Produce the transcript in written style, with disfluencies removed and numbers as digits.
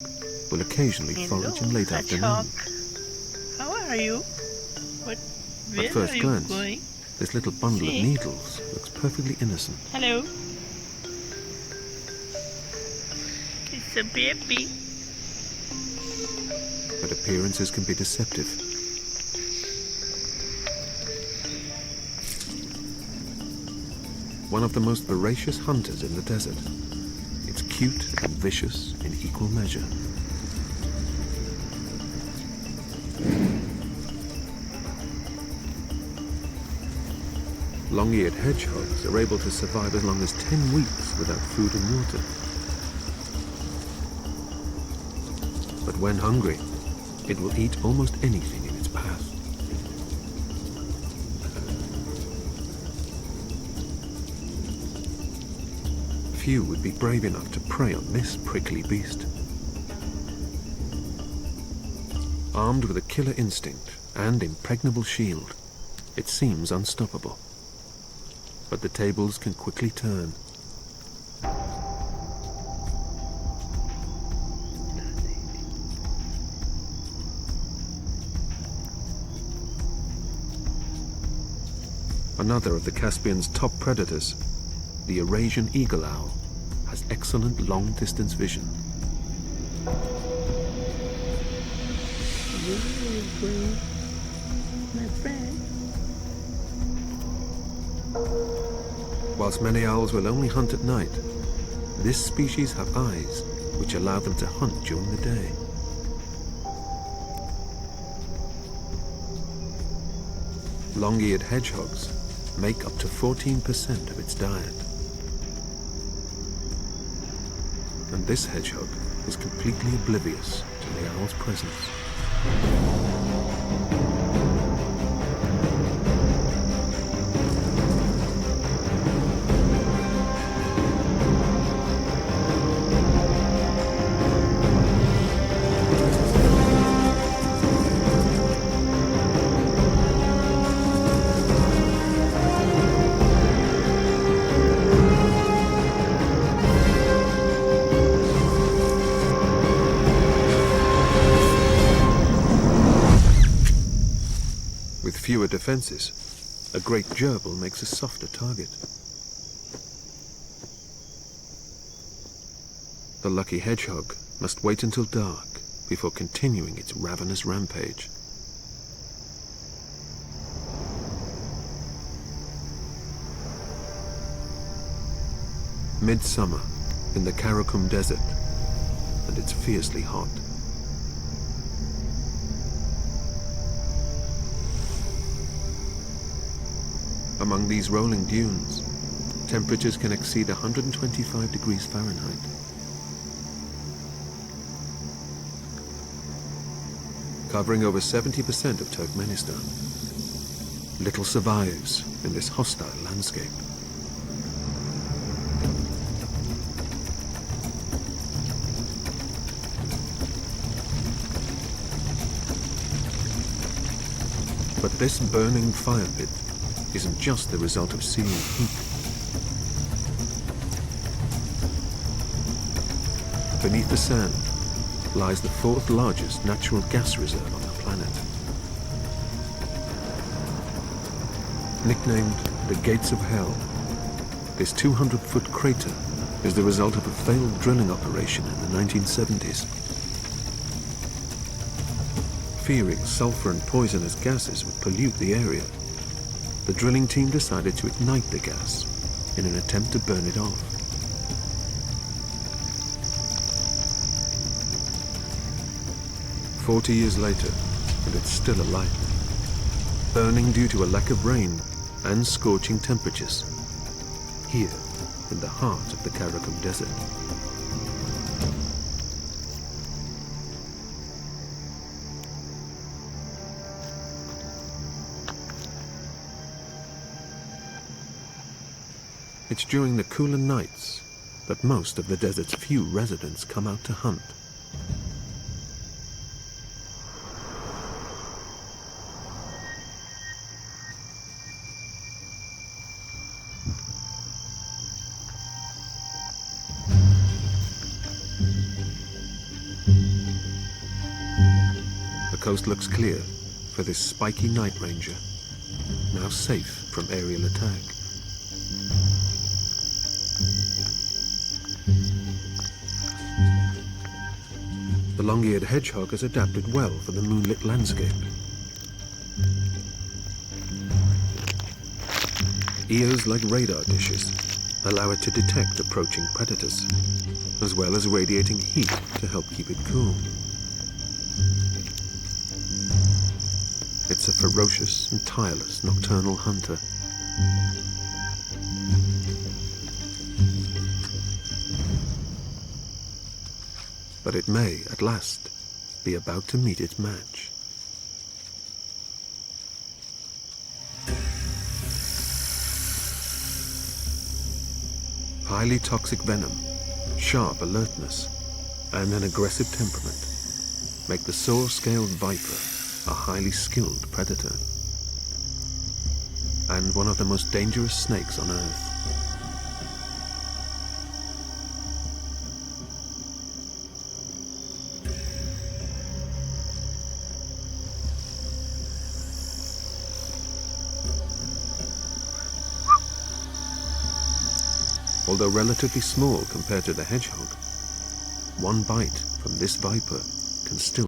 will occasionally forage in late afternoon. How are you? At first glance, this little bundle of needles looks perfectly innocent. Hello. It's a baby. But appearances can be deceptive. One of the most voracious hunters in the desert. It's cute and vicious in equal measure. Long-eared hedgehogs are able to survive as long as 10 weeks without food and water. But when hungry, it will eat almost anything in its path. Few would be brave enough to prey on this prickly beast. Armed with a killer instinct and impregnable shield, it seems unstoppable. But the tables can quickly turn. Another of the Caspian's top predators, the Eurasian eagle owl, has excellent long-distance vision. My friend. Whilst many owls will only hunt at night, this species have eyes which allow them to hunt during the day. Long-eared hedgehogs make up to 14% of its diet. And this hedgehog is completely oblivious to the owl's presence. With fewer defenses, a great gerbil makes a softer target. The lucky hedgehog must wait until dark before continuing its ravenous rampage. Midsummer in the Karakum Desert, and it's fiercely hot. Among these rolling dunes, temperatures can exceed 125 degrees Fahrenheit. Covering over 70% of Turkmenistan, little survives in this hostile landscape. But this burning fire pit isn't just the result of searing heat. Beneath the sand lies the fourth largest natural gas reserve on the planet. Nicknamed the Gates of Hell, this 200-foot crater is the result of a failed drilling operation in the 1970s. Fearing sulfur and poisonous gases would pollute the area, the drilling team decided to ignite the gas in an attempt to burn it off. "40 years later, and it's still alight, burning due to a lack of rain and scorching temperatures, here in the heart of the Karakum Desert. It's during the cooler nights that most of the desert's few residents come out to hunt. The coast looks clear for this spiky night ranger, now safe from aerial attack. The long-eared hedgehog has adapted well for the moonlit landscape. Ears like radar dishes allow it to detect approaching predators, as well as radiating heat to help keep it cool. It's a ferocious and tireless nocturnal hunter. But it may, at last, be about to meet its match. Highly toxic venom, sharp alertness, and an aggressive temperament make the saw-scaled viper a highly skilled predator, and one of the most dangerous snakes on Earth. Although relatively small compared to the hedgehog, one bite from this viper can still